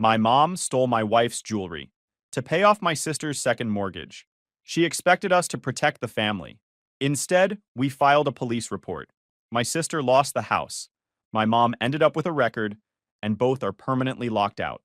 My mom stole my wife's jewelry to pay off my sister's second mortgage. She expected us to protect the family. Instead, we filed a police report. My sister lost the house. My mom ended up with a record, and both are permanently locked out.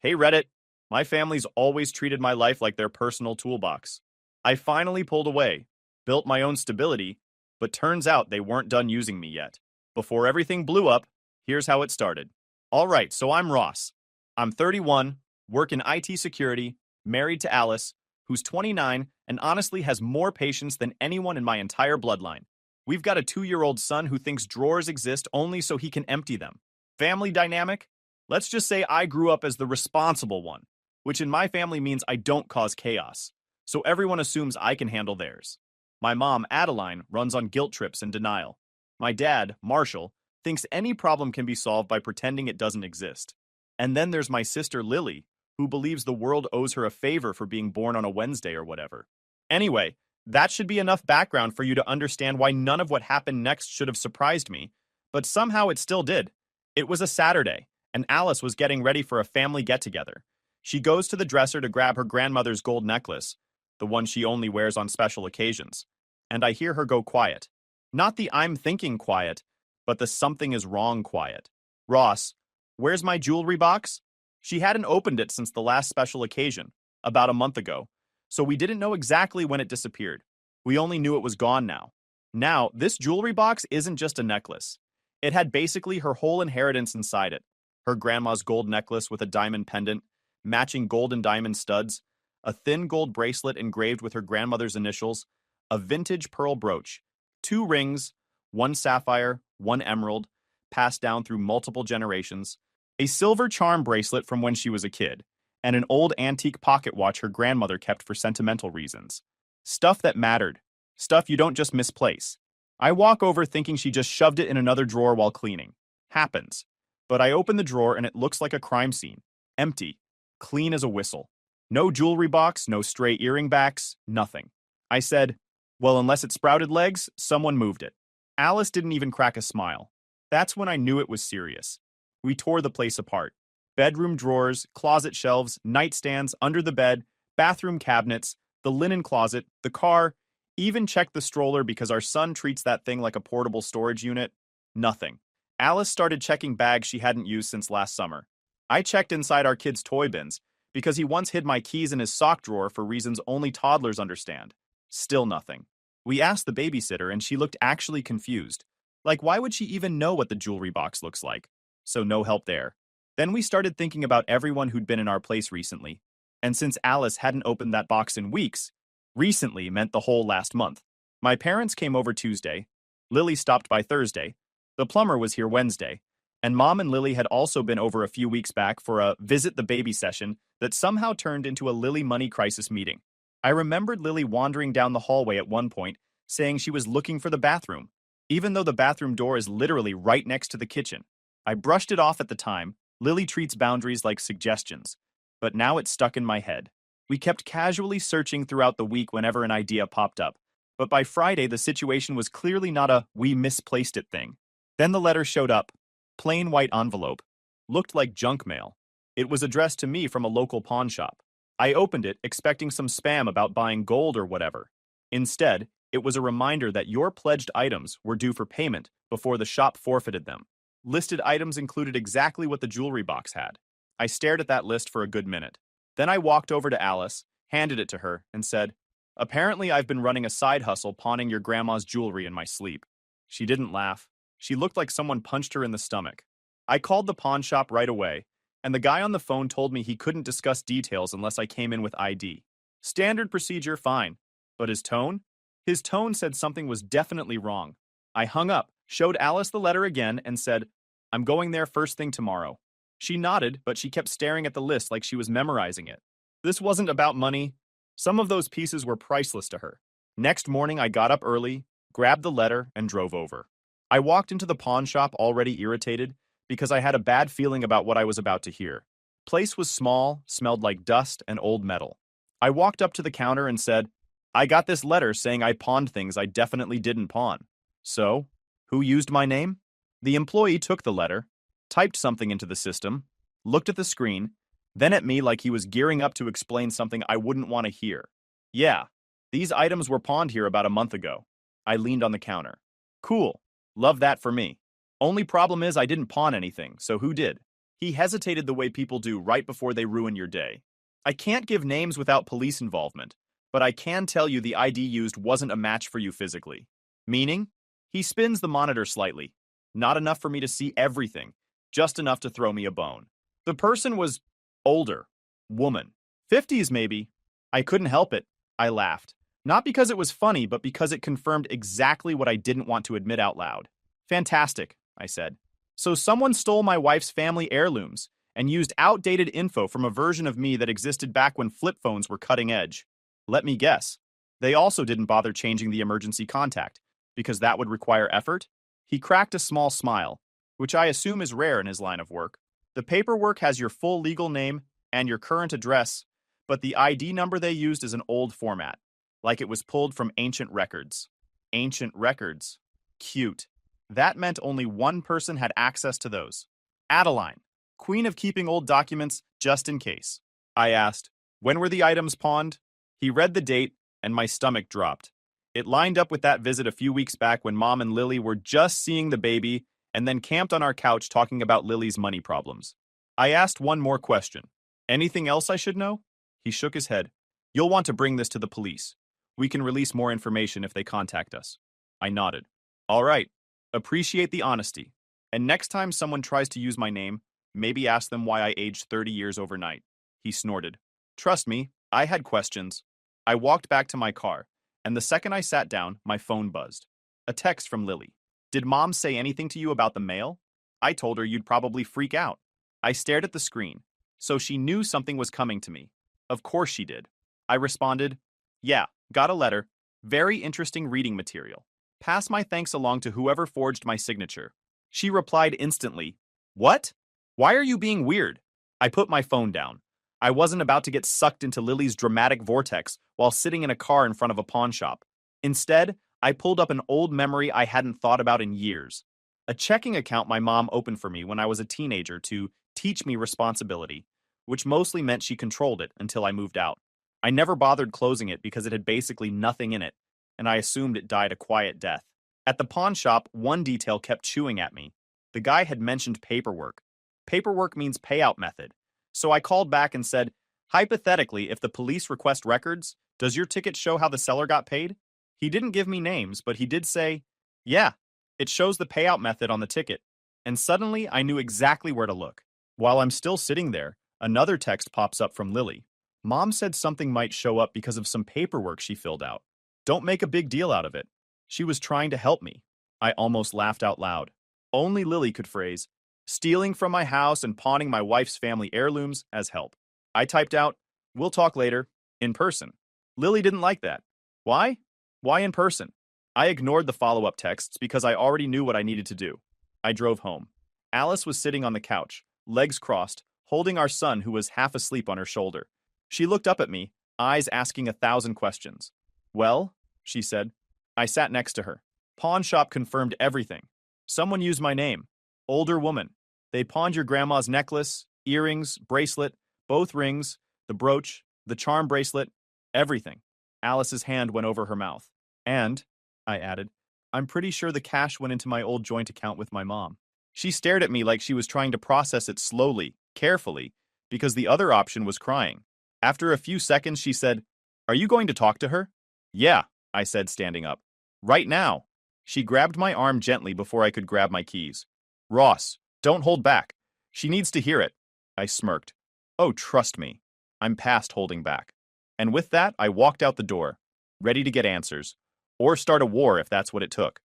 Hey Reddit, my family's always treated my life like their personal toolbox. I finally pulled away, built my own stability, but turns out they weren't done using me yet. Before everything blew up, here's how it started. Alright, so I'm Ross. I'm 31, work in IT security, married to Alice, who's 29 and honestly has more patience than anyone in my entire bloodline. We've got a 2-year-old son who thinks drawers exist only so he can empty them. Family dynamic? Let's just say I grew up as the responsible one, which in my family means I don't cause chaos, so everyone assumes I can handle theirs. My mom, Adeline, runs on guilt trips and denial. My dad, Marshall, thinks any problem can be solved by pretending it doesn't exist. And then there's my sister, Lily, who believes the world owes her a favor for being born on a Wednesday or whatever. Anyway, that should be enough background for you to understand why none of what happened next should have surprised me, but somehow it still did. It was a Saturday, and Alice was getting ready for a family get-together. She goes to the dresser to grab her grandmother's gold necklace, the one she only wears on special occasions, and I hear her go quiet. Not the I'm thinking quiet, but the something is wrong quiet. Ross, where's my jewelry box? She hadn't opened it since the last special occasion, about a month ago, so we didn't know exactly when it disappeared. We only knew it was gone now. Now, this jewelry box isn't just a necklace. It had basically her whole inheritance inside it. Her grandma's gold necklace with a diamond pendant, matching gold and diamond studs, a thin gold bracelet engraved with her grandmother's initials, a vintage pearl brooch, 2 rings, 1 sapphire, 1 emerald, passed down through multiple generations, a silver charm bracelet from when she was a kid, and an old antique pocket watch her grandmother kept for sentimental reasons. Stuff that mattered. Stuff you don't just misplace. I walk over thinking she just shoved it in another drawer while cleaning. Happens. But I open the drawer and it looks like a crime scene. Empty. Clean as a whistle. No jewelry box, no stray earring backs, nothing. I said, well, unless it sprouted legs, someone moved it. Alice didn't even crack a smile. That's when I knew it was serious. We tore the place apart. Bedroom drawers, closet shelves, nightstands, under the bed, bathroom cabinets, the linen closet, the car, even checked the stroller because our son treats that thing like a portable storage unit. Nothing. Alice started checking bags she hadn't used since last summer. I checked inside our kid's toy bins because he once hid my keys in his sock drawer for reasons only toddlers understand. Still nothing. We asked the babysitter and she looked actually confused. Like, why would she even know what the jewelry box looks like? So no help there. Then we started thinking about everyone who'd been in our place recently. And since Alice hadn't opened that box in weeks, recently meant the whole last month. My parents came over Tuesday. Lily stopped by Thursday. The plumber was here Wednesday. And Mom and Lily had also been over a few weeks back for a visit the baby session that somehow turned into a Lily money crisis meeting. I remembered Lily wandering down the hallway at one point, saying she was looking for the bathroom, even though the bathroom door is literally right next to the kitchen. I brushed it off at the time. Lily treats boundaries like suggestions, but now it's stuck in my head. We kept casually searching throughout the week whenever an idea popped up, but by Friday the situation was clearly not a "we misplaced it" thing. Then the letter showed up. Plain white envelope. Looked like junk mail. It was addressed to me from a local pawn shop. I opened it expecting some spam about buying gold or whatever. Instead, it was a reminder that your pledged items were due for payment before the shop forfeited them. Listed items included exactly what the jewelry box had. I stared at that list for a good minute. Then I walked over to Alice, handed it to her, and said, apparently I've been running a side hustle pawning your grandma's jewelry in my sleep. She didn't laugh. She looked like someone punched her in the stomach. I called the pawn shop right away, and the guy on the phone told me he couldn't discuss details unless I came in with ID. Standard procedure, fine. But his tone? His tone said something was definitely wrong. I hung up, showed Alice the letter again, and said, I'm going there first thing tomorrow. She nodded, but she kept staring at the list like she was memorizing it. This wasn't about money. Some of those pieces were priceless to her. Next morning, I got up early, grabbed the letter, and drove over. I walked into the pawn shop already irritated because I had a bad feeling about what I was about to hear. Place was small, smelled like dust and old metal. I walked up to the counter and said, I got this letter saying I pawned things I definitely didn't pawn. So, who used my name? The employee took the letter, typed something into the system, looked at the screen, then at me like he was gearing up to explain something I wouldn't want to hear. Yeah, these items were pawned here about a month ago. I leaned on the counter. Cool. Love that for me. Only problem is I didn't pawn anything, so who did? He hesitated the way people do right before they ruin your day. I can't give names without police involvement, but I can tell you the ID used wasn't a match for you physically. Meaning? He spins the monitor slightly. Not enough for me to see everything, just enough to throw me a bone. The person was older. Woman. 50s maybe. I couldn't help it. I laughed. Not because it was funny, but because it confirmed exactly what I didn't want to admit out loud. Fantastic, I said. So someone stole my wife's family heirlooms and used outdated info from a version of me that existed back when flip phones were cutting edge. Let me guess. They also didn't bother changing the emergency contact, because that would require effort? He cracked a small smile, which I assume is rare in his line of work. The paperwork has your full legal name and your current address, but the ID number they used is an old format, like it was pulled from ancient records. Ancient records. Cute. That meant only one person had access to those. Adeline, queen of keeping old documents just in case. I asked, when were the items pawned? He read the date, and my stomach dropped. It lined up with that visit a few weeks back when Mom and Lily were just seeing the baby and then camped on our couch talking about Lily's money problems. I asked one more question. Anything else I should know? He shook his head. You'll want to bring this to the police. We can release more information if they contact us. I nodded. All right. Appreciate the honesty. And next time someone tries to use my name, maybe ask them why I aged 30 years overnight. He snorted. Trust me, I had questions. I walked back to my car, and the second I sat down, my phone buzzed. A text from Lily. Did Mom say anything to you about the mail? I told her you'd probably freak out. I stared at the screen. So she knew something was coming to me. Of course she did. I responded, yeah, got a letter. Very interesting reading material. Pass my thanks along to whoever forged my signature. She replied instantly, what? Why are you being weird? I put my phone down. I wasn't about to get sucked into Lily's dramatic vortex while sitting in a car in front of a pawn shop. Instead, I pulled up an old memory I hadn't thought about in years. A checking account my mom opened for me when I was a teenager to teach me responsibility, which mostly meant she controlled it until I moved out. I never bothered closing it because it had basically nothing in it, and I assumed it died a quiet death. At the pawn shop, one detail kept chewing at me. The guy had mentioned paperwork. Paperwork means payout method. So I called back and said, hypothetically, if the police request records, does your ticket show how the seller got paid? He didn't give me names, but he did say, yeah, it shows the payout method on the ticket. And suddenly, I knew exactly where to look. While I'm still sitting there, another text pops up from Lily. Mom said something might show up because of some paperwork she filled out. Don't make a big deal out of it. She was trying to help me. I almost laughed out loud. Only Lily could phrase, stealing from my house and pawning my wife's family heirlooms as help. I typed out, we'll talk later, in person. Lily didn't like that. Why? Why in person? I ignored the follow-up texts because I already knew what I needed to do. I drove home. Alice was sitting on the couch, legs crossed, holding our son who was half asleep on her shoulder. She looked up at me, eyes asking 1,000 questions. Well, she said. I sat next to her. Pawn shop confirmed everything. Someone used my name. Older woman. They pawned your grandma's necklace, earrings, bracelet, both rings, the brooch, the charm bracelet, everything. Alice's hand went over her mouth. And, I added, I'm pretty sure the cash went into my old joint account with my mom. She stared at me like she was trying to process it slowly, carefully, because the other option was crying. After a few seconds, she said, are you going to talk to her? Yeah, I said, standing up. Right now. She grabbed my arm gently before I could grab my keys. Ross, don't hold back. She needs to hear it. I smirked. Oh, trust me. I'm past holding back. And with that, I walked out the door, ready to get answers, or start a war if that's what it took.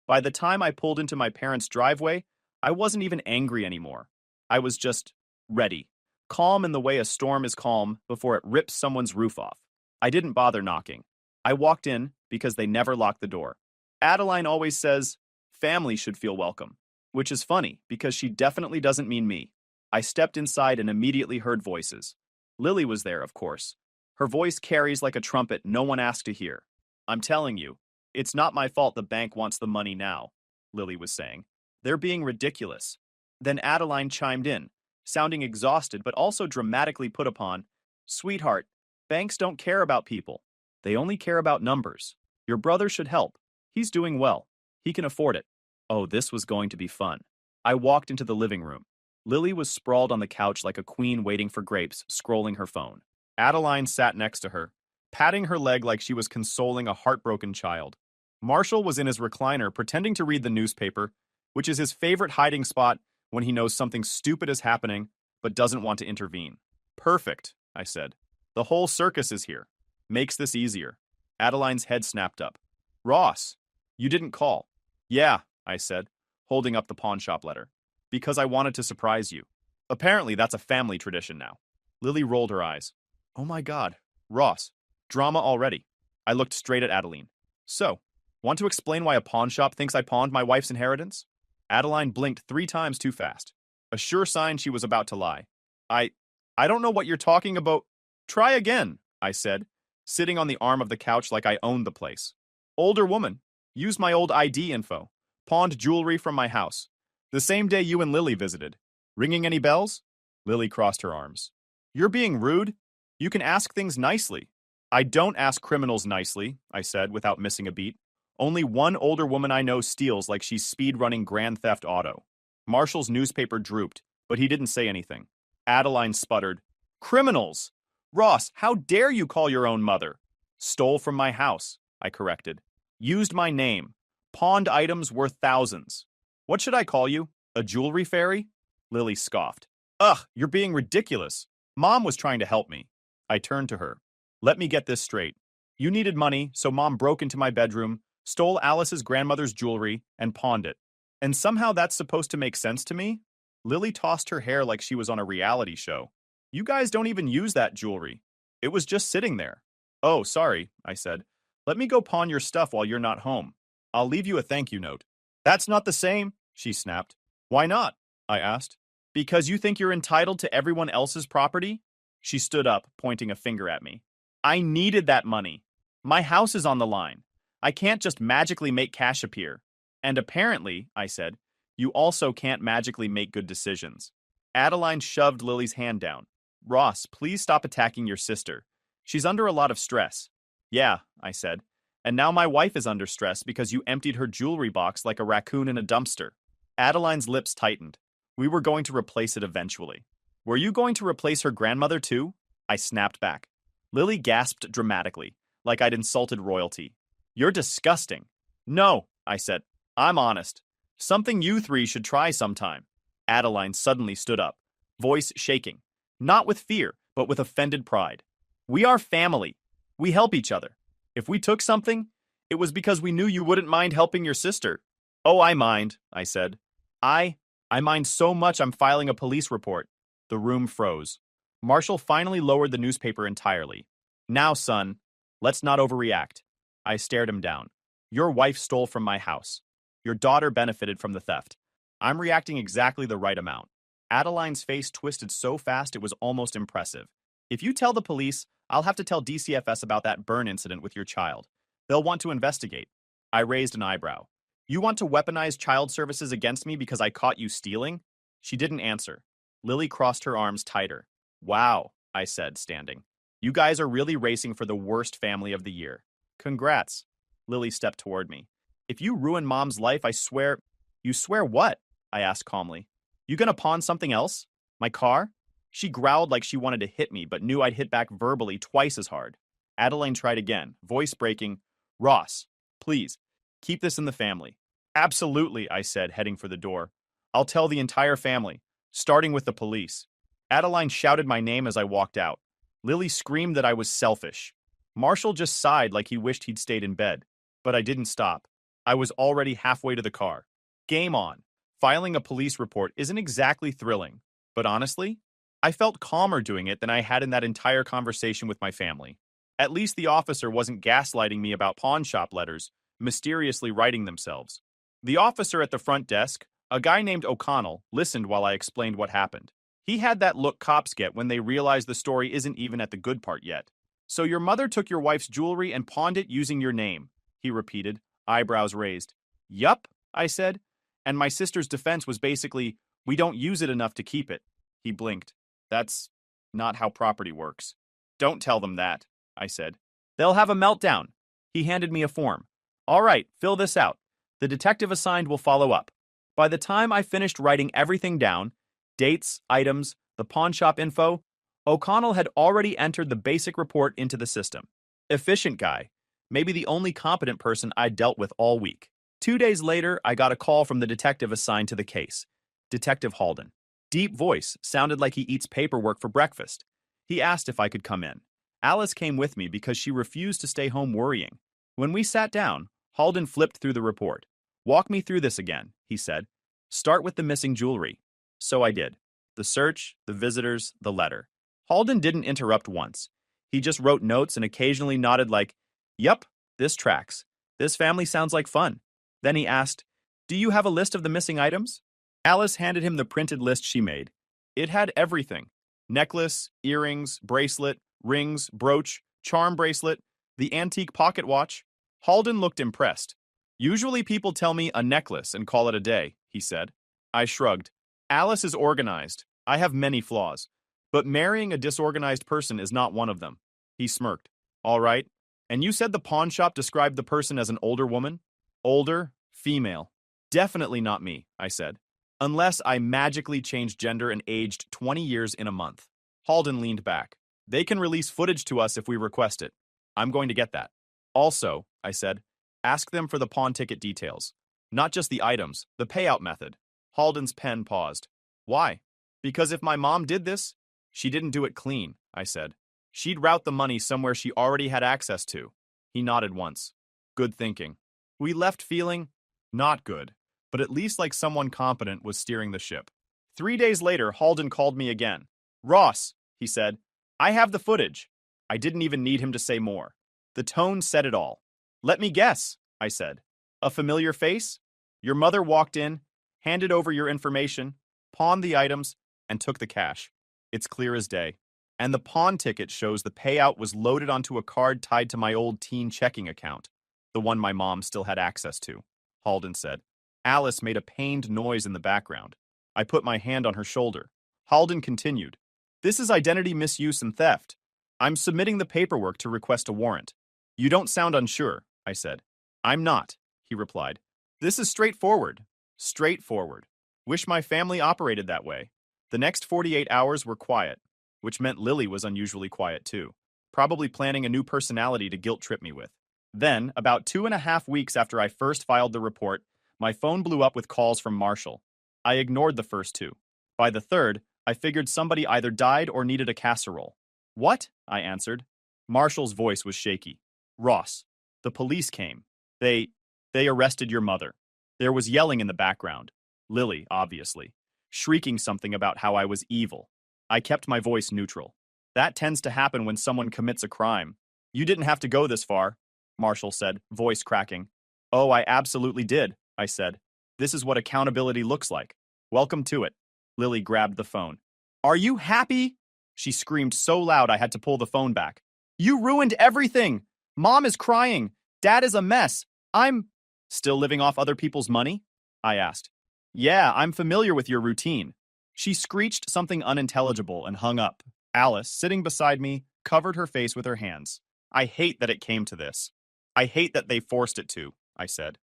By the time I pulled into my parents' driveway, I wasn't even angry anymore. I was just ready, calm in the way a storm is calm before it rips someone's roof off. I didn't bother knocking. I walked in because they never locked the door. Adeline always says, family should feel welcome, which is funny because she definitely doesn't mean me. I stepped inside and immediately heard voices. Lily was there, of course. Her voice carries like a trumpet no one asked to hear. I'm telling you, it's not my fault the bank wants the money now, Lily was saying. They're being ridiculous. Then Adeline chimed in, sounding exhausted but also dramatically put upon. Sweetheart, banks don't care about people. They only care about numbers. Your brother should help. He's doing well. He can afford it. Oh, this was going to be fun. I walked into the living room. Lily was sprawled on the couch like a queen waiting for grapes, scrolling her phone. Adeline sat next to her, patting her leg like she was consoling a heartbroken child. Marshall was in his recliner pretending to read the newspaper, which is his favorite hiding spot when he knows something stupid is happening but doesn't want to intervene. Perfect, I said. The whole circus is here. Makes this easier. Adeline's head snapped up. Ross, you didn't call. Yeah, I said, holding up the pawnshop letter. Because I wanted to surprise you. Apparently that's a family tradition now. Lily rolled her eyes. Oh my God, Ross, drama already. I looked straight at Adeline. So, want to explain why a pawnshop thinks I pawned my wife's inheritance? Adeline blinked 3 times too fast. A sure sign she was about to lie. I don't know what you're talking about. Try again, I said, sitting on the arm of the couch like I owned the place. Older woman. Used my old ID info. Pawned jewelry from my house. The same day you and Lily visited. Ringing any bells? Lily crossed her arms. You're being rude. You can ask things nicely. I don't ask criminals nicely, I said without missing a beat. Only one older woman I know steals like she's speed-running Grand Theft Auto. Marshall's newspaper drooped, but he didn't say anything. Adeline sputtered. Criminals! Ross, how dare you call your own mother? Stole from my house, I corrected. Used my name. Pawned items worth thousands. What should I call you? A jewelry fairy? Lily scoffed. Ugh, you're being ridiculous. Mom was trying to help me. I turned to her. Let me get this straight. You needed money, so Mom broke into my bedroom, stole Alice's grandmother's jewelry, and pawned it. And somehow that's supposed to make sense to me? Lily tossed her hair like she was on a reality show. You guys don't even use that jewelry. It was just sitting there. Oh, sorry, I said. Let me go pawn your stuff while you're not home. I'll leave you a thank you note. That's not the same, she snapped. Why not? I asked. Because you think you're entitled to everyone else's property? She stood up, pointing a finger at me. I needed that money. My house is on the line. I can't just magically make cash appear. And apparently, I said, you also can't magically make good decisions. Adeline shoved Lily's hand down. Ross, please stop attacking your sister. She's under a lot of stress. Yeah, I said. And now my wife is under stress because you emptied her jewelry box like a raccoon in a dumpster. Adeline's lips tightened. We were going to replace it eventually. Were you going to replace her grandmother too? I snapped back. Lily gasped dramatically, like I'd insulted royalty. You're disgusting. No, I said. I'm honest. Something you 3 should try sometime. Adeline suddenly stood up, voice shaking. Not with fear, but with offended pride. We are family. We help each other. If we took something, it was because we knew you wouldn't mind helping your sister. Oh, I mind, I said. I mind so much I'm filing a police report. The room froze. Marshall finally lowered the newspaper entirely. Now, son, let's not overreact. I stared him down. Your wife stole from my house. Your daughter benefited from the theft. I'm reacting exactly the right amount. Adeline's face twisted so fast it was almost impressive. If you tell the police, I'll have to tell DCFS about that burn incident with your child. They'll want to investigate. I raised an eyebrow. You want to weaponize child services against me because I caught you stealing? She didn't answer. Lily crossed her arms tighter. Wow, I said, standing. You guys are really racing for the worst family of the year. Congrats. Lily stepped toward me. If you ruin Mom's life, I swear... You swear what? I asked calmly. You gonna pawn something else? My car? She growled like she wanted to hit me, but knew I'd hit back verbally twice as hard. Adeline tried again, voice breaking. Ross, please, keep this in the family. Absolutely, I said, heading for the door. I'll tell the entire family, starting with the police. Adeline shouted my name as I walked out. Lily screamed that I was selfish. Marshall just sighed like he wished he'd stayed in bed. But I didn't stop. I was already halfway to the car. Game on. Filing a police report isn't exactly thrilling, but honestly, I felt calmer doing it than I had in that entire conversation with my family. At least the officer wasn't gaslighting me about pawnshop letters, mysteriously writing themselves. The officer at the front desk, a guy named O'Connell, listened while I explained what happened. He had that look cops get when they realize the story isn't even at the good part yet. So your mother took your wife's jewelry and pawned it using your name, he repeated, eyebrows raised. Yup, I said. And my sister's defense was basically, we don't use it enough to keep it. He blinked. That's not how property works. Don't tell them that, I said. They'll have a meltdown. He handed me a form. All right, fill this out. The detective assigned will follow up. By the time I finished writing everything down, dates, items, the pawn shop info, O'Connell had already entered the basic report into the system. Efficient guy. Maybe the only competent person I'd dealt with all week. 2 days later, I got a call from the detective assigned to the case, Detective Halden. Deep voice, sounded like he eats paperwork for breakfast. He asked if I could come in. Alice came with me because she refused to stay home worrying. When we sat down, Halden flipped through the report. Walk me through this again, he said. Start with the missing jewelry. So I did. The search, the visitors, the letter. Halden didn't interrupt once. He just wrote notes and occasionally nodded like, Yup, this tracks. This family sounds like fun. Then he asked, Do you have a list of the missing items? Alice handed him the printed list she made. It had everything. Necklace, earrings, bracelet, rings, brooch, charm bracelet, the antique pocket watch. Halden looked impressed. Usually people tell me a necklace and call it a day, he said. I shrugged. Alice is organized. I have many flaws. But marrying a disorganized person is not one of them. He smirked. All right. And you said the pawn shop described the person as an older woman? Older, female. Definitely not me, I said. Unless I magically changed gender and aged 20 years in a month. Halden leaned back. They can release footage to us if we request it. I'm going to get that. Also, I said, ask them for the pawn ticket details. Not just the items, the payout method. Halden's pen paused. Why? Because if my mom did this, she didn't do it clean, I said. She'd route the money somewhere she already had access to. He nodded once. Good thinking. We left feeling not good, but at least like someone competent was steering the ship. 3 days later, Halden called me again. Ross, he said, I have the footage. I didn't even need him to say more. The tone said it all. Let me guess, I said. A familiar face? Your mother walked in, handed over your information, pawned the items, and took the cash. It's clear as day. And the pawn ticket shows the payout was loaded onto a card tied to my old teen checking account, the one my mom still had access to, Halden said. Alice made a pained noise in the background. I put my hand on her shoulder. Halden continued. This is identity misuse and theft. I'm submitting the paperwork to request a warrant. You don't sound unsure, I said. I'm not, he replied. This is straightforward. Straightforward. Wish my family operated that way. The next 48 hours were quiet, which meant Lily was unusually quiet too, probably planning a new personality to guilt trip me with. Then, about 2.5 weeks after I first filed the report, my phone blew up with calls from Marshall. I ignored the first two. By the third, I figured somebody either died or needed a casserole. What? I answered. Marshall's voice was shaky. Ross, the police came. They arrested your mother. There was yelling in the background. Lily, obviously, shrieking something about how I was evil. I kept my voice neutral. That tends to happen when someone commits a crime. You didn't have to go this far, Marshall said, voice cracking. Oh, I absolutely did, I said. This is what accountability looks like. Welcome to it. Lily grabbed the phone. Are you happy? She screamed so loud I had to pull the phone back. You ruined everything! Mom is crying. Dad is a mess. I'm still living off other people's money? I asked. Yeah, I'm familiar with your routine. She screeched something unintelligible and hung up. Alice, sitting beside me, covered her face with her hands. I hate that it came to this. I hate that they forced it to, I said.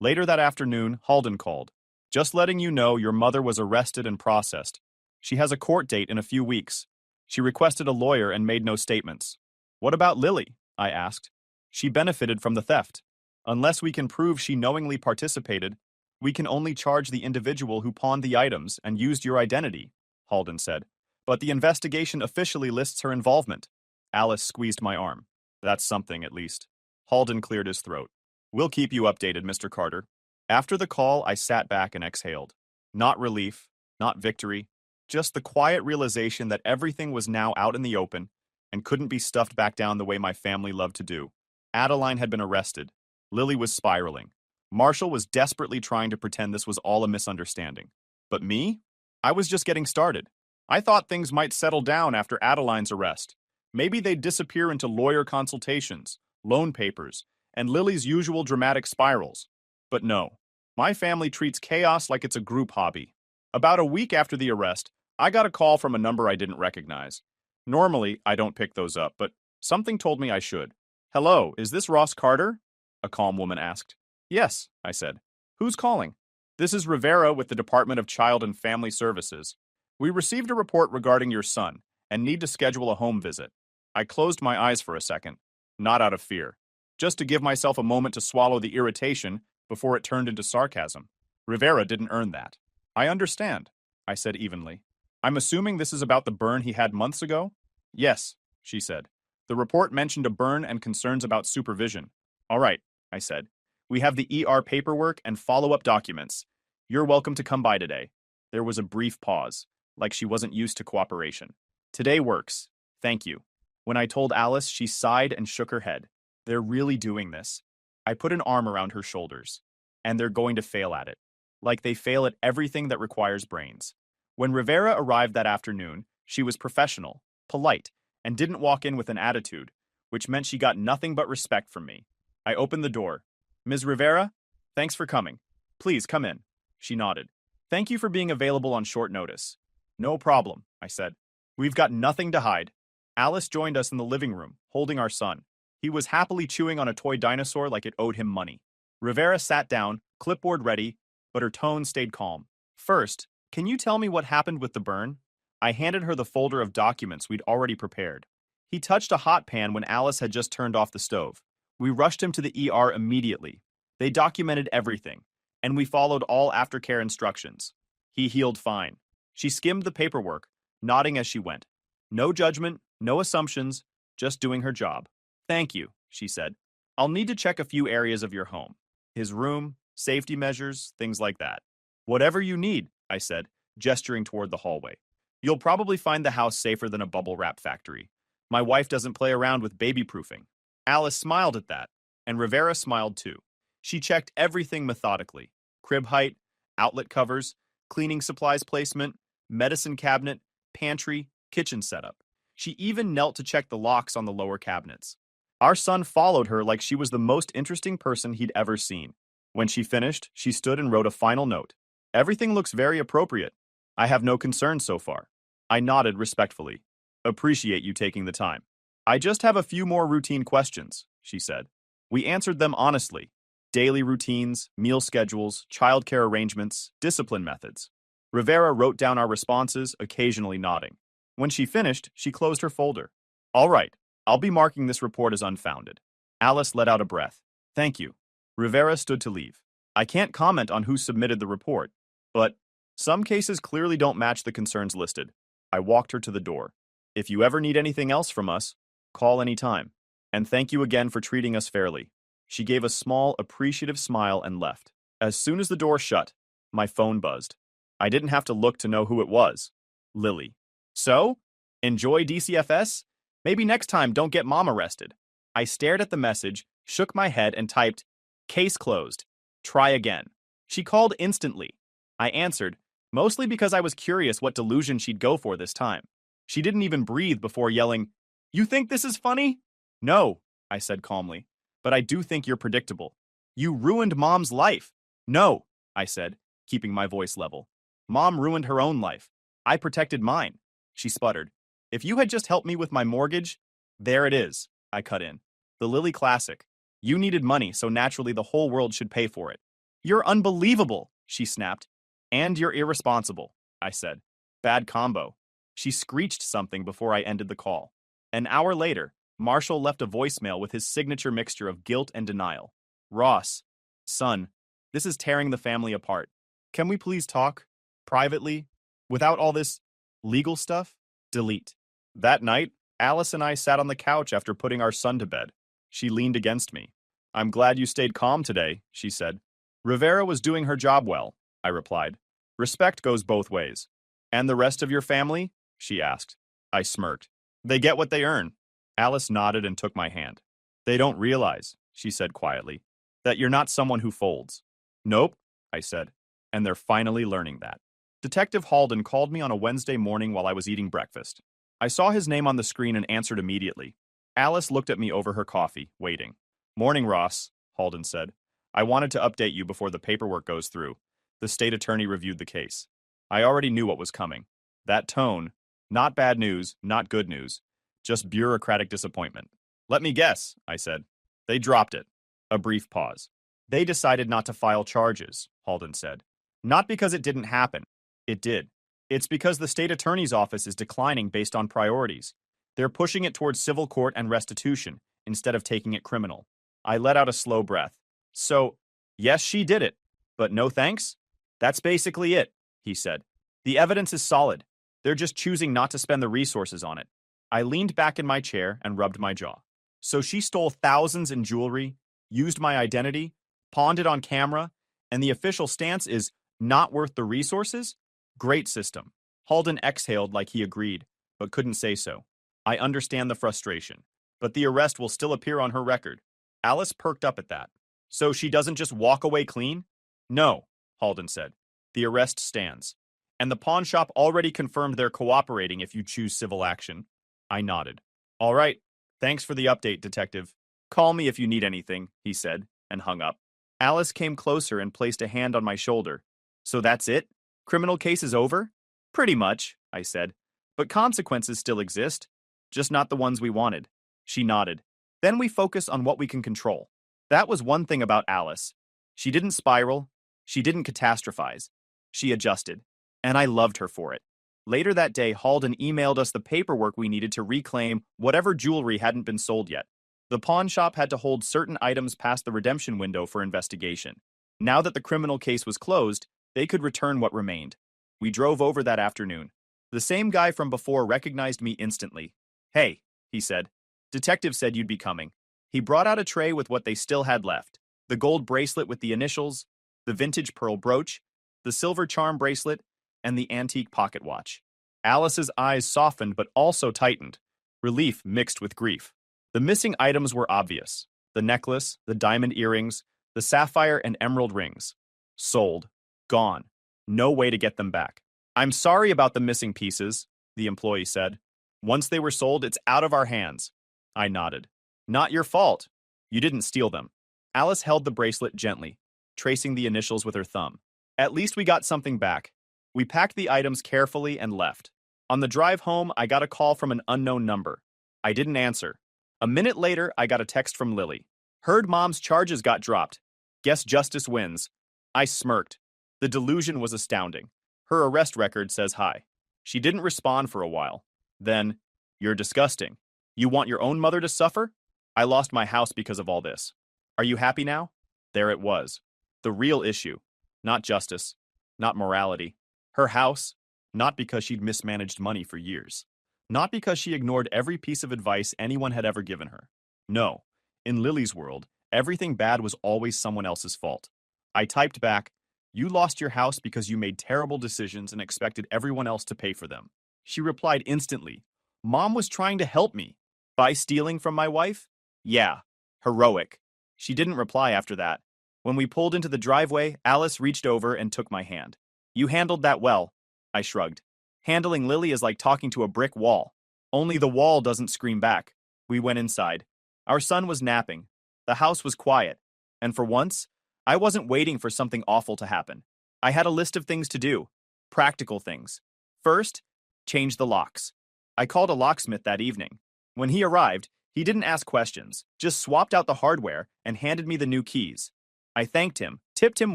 Later that afternoon, Halden called. Just letting you know your mother was arrested and processed. She has a court date in a few weeks. She requested a lawyer and made no statements. What about Lily? I asked. She benefited from the theft. Unless we can prove she knowingly participated, we can only charge the individual who pawned the items and used your identity, Halden said. But the investigation officially lists her involvement. Alice squeezed my arm. That's something, at least. Halden cleared his throat. We'll keep you updated, Mr. Carter. After the call, I sat back and exhaled. Not relief, not victory, just the quiet realization that everything was now out in the open and couldn't be stuffed back down the way my family loved to do. Adeline had been arrested. Lily was spiraling. Marshall was desperately trying to pretend this was all a misunderstanding. But me? I was just getting started. I thought things might settle down after Adeline's arrest. Maybe they'd disappear into lawyer consultations, loan papers, and Lily's usual dramatic spirals. But no. My family treats chaos like it's a group hobby. About a week after the arrest, I got a call from a number I didn't recognize. Normally, I don't pick those up, but something told me I should. Hello, is this Ross Carter? A calm woman asked. Yes, I said. Who's calling? This is Rivera with the Department of Child and Family Services. We received a report regarding your son and need to schedule a home visit. I closed my eyes for a second, not out of fear, just to give myself a moment to swallow the irritation before it turned into sarcasm. Rivera didn't earn that. I understand, I said evenly. I'm assuming this is about the burn he had months ago? Yes, she said. The report mentioned a burn and concerns about supervision. All right, I said. We have the ER paperwork and follow-up documents. You're welcome to come by today. There was a brief pause, like she wasn't used to cooperation. Today works. Thank you. When I told Alice, she sighed and shook her head. They're really doing this. I put an arm around her shoulders. And they're going to fail at it. Like they fail at everything that requires brains. When Rivera arrived that afternoon, she was professional, polite, and didn't walk in with an attitude, which meant she got nothing but respect from me. I opened the door. Ms. Rivera, thanks for coming. Please come in. She nodded. Thank you for being available on short notice. No problem, I said. We've got nothing to hide. Alice joined us in the living room, holding our son. He was happily chewing on a toy dinosaur like it owed him money. Rivera sat down, clipboard ready, but her tone stayed calm. First, can you tell me what happened with the burn? I handed her the folder of documents we'd already prepared. He touched a hot pan when Alice had just turned off the stove. We rushed him to the ER immediately. They documented everything, and we followed all aftercare instructions. He healed fine. She skimmed the paperwork, nodding as she went. No judgment, no assumptions, just doing her job. Thank you, she said. I'll need to check a few areas of your home. His room, safety measures, things like that. Whatever you need, I said, gesturing toward the hallway. You'll probably find the house safer than a bubble wrap factory. My wife doesn't play around with baby-proofing. Alice smiled at that, and Rivera smiled too. She checked everything methodically. Crib height, outlet covers, cleaning supplies placement, medicine cabinet, pantry, kitchen setup. She even knelt to check the locks on the lower cabinets. Our son followed her like she was the most interesting person he'd ever seen. When she finished, she stood and wrote a final note. Everything looks very appropriate. I have no concerns so far. I nodded respectfully. Appreciate you taking the time. I just have a few more routine questions, she said. We answered them honestly. Daily routines, meal schedules, childcare arrangements, discipline methods. Rivera wrote down our responses, occasionally nodding. When she finished, she closed her folder. All right, I'll be marking this report as unfounded. Alice let out a breath. Thank you. Rivera stood to leave. I can't comment on who submitted the report, but some cases clearly don't match the concerns listed. I walked her to the door. If you ever need anything else from us, call anytime. And thank you again for treating us fairly. She gave a small, appreciative smile and left. As soon as the door shut, my phone buzzed. I didn't have to look to know who it was. Lily. So? Enjoy DCFS? Maybe next time don't get mom arrested. I stared at the message, shook my head, and typed, Case closed. Try again. She called instantly. I answered, mostly because I was curious what delusion she'd go for this time. She didn't even breathe before yelling, You think this is funny? No, I said calmly, but I do think you're predictable. You ruined Mom's life. No, I said, keeping my voice level. Mom ruined her own life. I protected mine. She sputtered. If you had just helped me with my mortgage, there it is, I cut in. The Lily classic. You needed money, so naturally the whole world should pay for it. You're unbelievable, she snapped. And you're irresponsible, I said. Bad combo. She screeched something before I ended the call. An hour later, Marshall left a voicemail with his signature mixture of guilt and denial. Ross, son, this is tearing the family apart. Can we please talk? Privately? Without all this legal stuff? Delete. That night, Alice and I sat on the couch after putting our son to bed. She leaned against me. I'm glad you stayed calm today, she said. Rivera was doing her job well, I replied. Respect goes both ways. And the rest of your family? She asked. I smirked. They get what they earn. Alice nodded and took my hand. They don't realize, she said quietly, that you're not someone who folds. Nope, I said, and they're finally learning that. Detective Halden called me on a Wednesday morning while I was eating breakfast. I saw his name on the screen and answered immediately. Alice looked at me over her coffee, waiting. Morning, Ross, Halden said. I wanted to update you before the paperwork goes through. The state attorney reviewed the case. I already knew what was coming. That tone, not bad news, not good news, just bureaucratic disappointment. Let me guess, I said. They dropped it. A brief pause. They decided not to file charges, Halden said. Not because it didn't happen. It did. It's because the state attorney's office is declining based on priorities. They're pushing it towards civil court and restitution instead of taking it criminal. I let out a slow breath. So, yes, she did it, but no thanks? That's basically it, he said. The evidence is solid. They're just choosing not to spend the resources on it. I leaned back in my chair and rubbed my jaw. So she stole thousands in jewelry, used my identity, pawned it on camera, and the official stance is not worth the resources? Great system. Halden exhaled like he agreed, but couldn't say so. I understand the frustration, but the arrest will still appear on her record. Alice perked up at that. So she doesn't just walk away clean? No, Halden said. The arrest stands. And the pawn shop already confirmed they're cooperating if you choose civil action. I nodded. All right. Thanks for the update, Detective. Call me if you need anything, he said, and hung up. Alice came closer and placed a hand on my shoulder. So that's it? Criminal case is over? Pretty much, I said. But consequences still exist, just not the ones we wanted. She nodded. Then we focus on what we can control. That was one thing about Alice. She didn't spiral. She didn't catastrophize. She adjusted. And I loved her for it. Later that day, Halden emailed us the paperwork we needed to reclaim whatever jewelry hadn't been sold yet. The pawn shop had to hold certain items past the redemption window for investigation. Now that the criminal case was closed, they could return what remained. We drove over that afternoon. The same guy from before recognized me instantly. Hey, he said. Detective said you'd be coming. He brought out a tray with what they still had left. The gold bracelet with the initials, the vintage pearl brooch, the silver charm bracelet, and the antique pocket watch. Alice's eyes softened but also tightened, relief mixed with grief. The missing items were obvious. The necklace, the diamond earrings, the sapphire and emerald rings. Sold. Gone. No way to get them back. I'm sorry about the missing pieces, the employee said. Once they were sold, it's out of our hands. I nodded. Not your fault. You didn't steal them. Alice held the bracelet gently, tracing the initials with her thumb. At least we got something back. We packed the items carefully and left. On the drive home, I got a call from an unknown number. I didn't answer. A minute later, I got a text from Lily. Heard Mom's charges got dropped. Guess justice wins. I smirked. The delusion was astounding. Her arrest record says hi. She didn't respond for a while. Then, you're disgusting. You want your own mother to suffer? I lost my house because of all this. Are you happy now? There it was. The real issue. Not justice. Not morality. Her house, not because she'd mismanaged money for years. Not because she ignored every piece of advice anyone had ever given her. No, in Lily's world, everything bad was always someone else's fault. I typed back, you lost your house because you made terrible decisions and expected everyone else to pay for them. She replied instantly, Mom was trying to help me. By stealing from my wife? Yeah, heroic. She didn't reply after that. When we pulled into the driveway, Alice reached over and took my hand. You handled that well, I shrugged. Handling Lily is like talking to a brick wall. Only the wall doesn't scream back. We went inside. Our son was napping. The house was quiet. And for once, I wasn't waiting for something awful to happen. I had a list of things to do. Practical things. First, change the locks. I called a locksmith that evening. When he arrived, he didn't ask questions, just swapped out the hardware and handed me the new keys. I thanked him, tipped him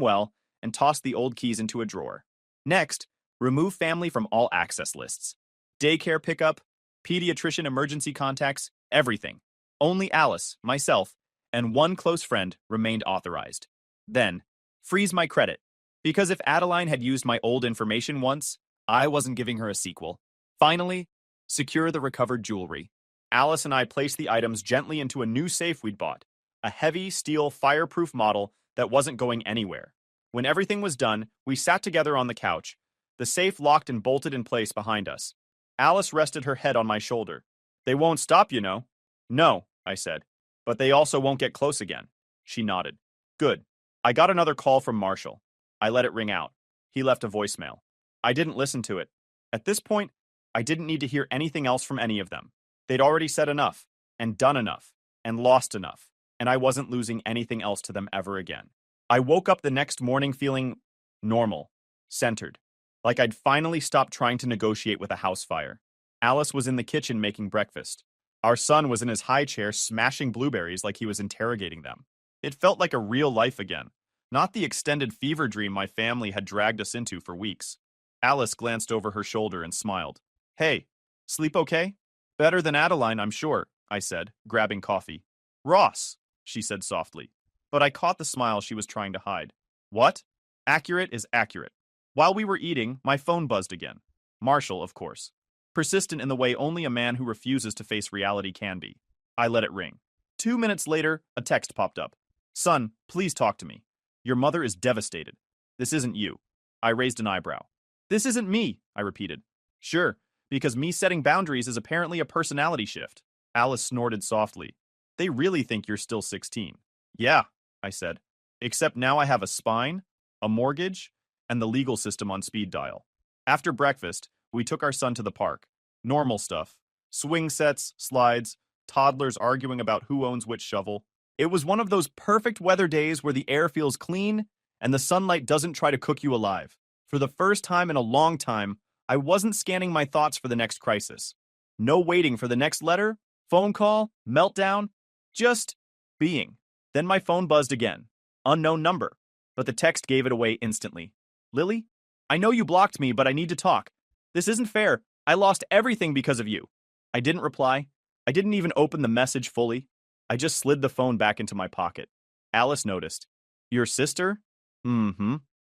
well, and tossed the old keys into a drawer. Next, remove family from all access lists. Daycare pickup, pediatrician emergency contacts, everything. Only Alice, myself, and one close friend remained authorized. Then, freeze my credit. Because if Adeline had used my old information once, I wasn't giving her a sequel. Finally, secure the recovered jewelry. Alice and I placed the items gently into a new safe we'd bought, a heavy steel fireproof model that wasn't going anywhere. When everything was done, we sat together on the couch, the safe locked and bolted in place behind us. Alice rested her head on my shoulder. They won't stop, you know. No, I said. But they also won't get close again. She nodded. Good. I got another call from Marshall. I let it ring out. He left a voicemail. I didn't listen to it. At this point, I didn't need to hear anything else from any of them. They'd already said enough, and done enough, and lost enough, and I wasn't losing anything else to them ever again. I woke up the next morning feeling normal, centered. Like I'd finally stopped trying to negotiate with a house fire. Alice was in the kitchen making breakfast. Our son was in his high chair smashing blueberries like he was interrogating them. It felt like a real life again, not the extended fever dream my family had dragged us into for weeks. Alice glanced over her shoulder and smiled. Hey, sleep okay? Better than Adeline, I'm sure, I said, grabbing coffee. Ross, she said softly. But I caught the smile she was trying to hide. What? Accurate is accurate. While we were eating, my phone buzzed again. Marshall, of course. Persistent in the way only a man who refuses to face reality can be. I let it ring. 2 minutes later, a text popped up. Son, please talk to me. Your mother is devastated. This isn't you. I raised an eyebrow. This isn't me, I repeated. Sure, because me setting boundaries is apparently a personality shift. Alice snorted softly. They really think you're still 16. Yeah, I said. Except now I have a spine, a mortgage, and the legal system on speed dial. After breakfast, we took our son to the park. Normal stuff. Swing sets, slides, toddlers arguing about who owns which shovel. It was one of those perfect weather days where the air feels clean and the sunlight doesn't try to cook you alive. For the first time in a long time, I wasn't scanning my thoughts for the next crisis. No waiting for the next letter, phone call, meltdown, just being. Then my phone buzzed again. Unknown number. But the text gave it away instantly. Lily? I know you blocked me, but I need to talk. This isn't fair. I lost everything because of you. I didn't reply. I didn't even open the message fully. I just slid the phone back into my pocket. Alice noticed. Your sister? Mm-hmm.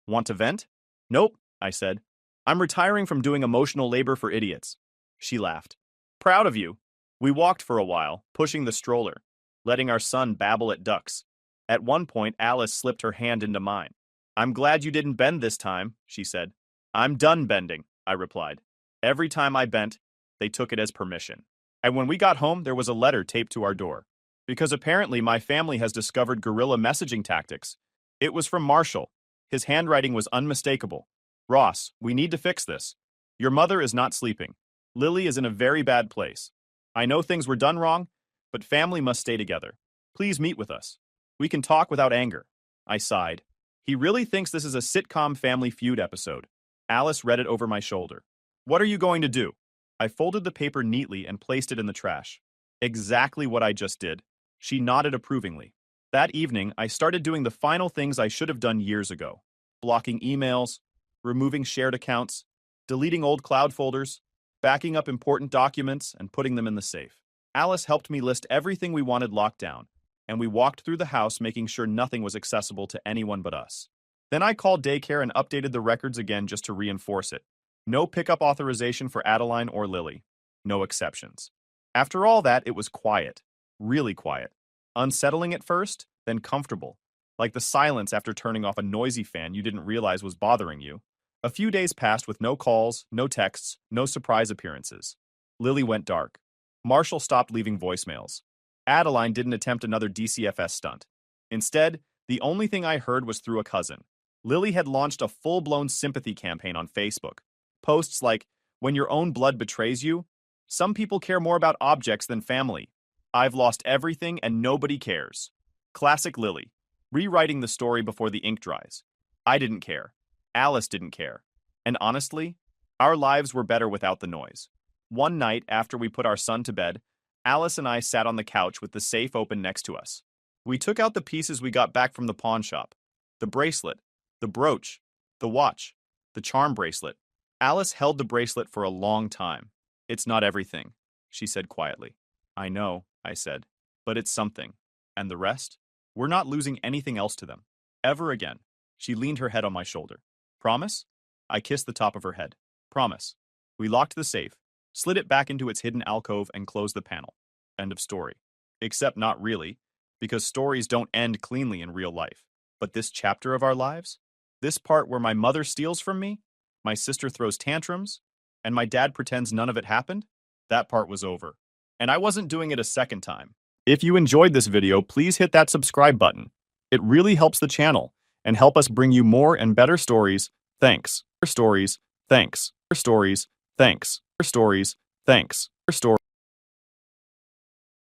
Want to vent? Nope, I said. I'm retiring from doing emotional labor for idiots. She laughed. Proud of you. We walked for a while, pushing the stroller, letting our son babble at ducks. At one point, Alice slipped her hand into mine. I'm glad you didn't bend this time, she said. I'm done bending, I replied. Every time I bent, they took it as permission. And when we got home, there was a letter taped to our door. Because apparently my family has discovered guerrilla messaging tactics. It was from Marshall. His handwriting was unmistakable. Ross, we need to fix this. Your mother is not sleeping. Lily is in a very bad place. I know things were done wrong, but family must stay together. Please meet with us. We can talk without anger. I sighed. He really thinks this is a sitcom Family Feud episode. Alice read it over my shoulder. What are you going to do? I folded the paper neatly and placed it in the trash. Exactly what I just did. She nodded approvingly. That evening, I started doing the final things I should have done years ago. Blocking emails, removing shared accounts, deleting old cloud folders, backing up important documents, and putting them in the safe. Alice helped me list everything we wanted locked down, and we walked through the house making sure nothing was accessible to anyone but us. Then I called daycare and updated the records again just to reinforce it. No pickup authorization for Adeline or Lily. No exceptions. After all that, it was quiet. Really quiet. Unsettling at first, then comfortable. Like the silence after turning off a noisy fan you didn't realize was bothering you. A few days passed with no calls, no texts, no surprise appearances. Lily went dark. Marshall stopped leaving voicemails. Adeline didn't attempt another DCFS stunt. Instead, the only thing I heard was through a cousin. Lily had launched a full-blown sympathy campaign on Facebook. Posts like, when your own blood betrays you, some people care more about objects than family. I've lost everything and nobody cares. Classic Lily. Rewriting the story before the ink dries. I didn't care. Alice didn't care. And honestly, our lives were better without the noise. One night after we put our son to bed, Alice and I sat on the couch with the safe open next to us. We took out the pieces we got back from the pawn shop. The bracelet, the brooch, the watch, the charm bracelet. Alice held the bracelet for a long time. It's not everything, she said quietly. I know, I said, but it's something. And the rest? We're not losing anything else to them. Ever again. She leaned her head on my shoulder. Promise? I kissed the top of her head. Promise. We locked the safe, slid it back into its hidden alcove, and closed the panel. End of story. Except not really, because stories don't end cleanly in real life. But this chapter of our lives? This part where my mother steals from me, my sister throws tantrums, and my dad pretends none of it happened? That part was over. And I wasn't doing it a second time. If you enjoyed this video, please hit that subscribe button. It really helps the channel and help us bring you more and better stories. Thanks. For stories, thanks. For stories, thanks. For stories, thanks. For stories.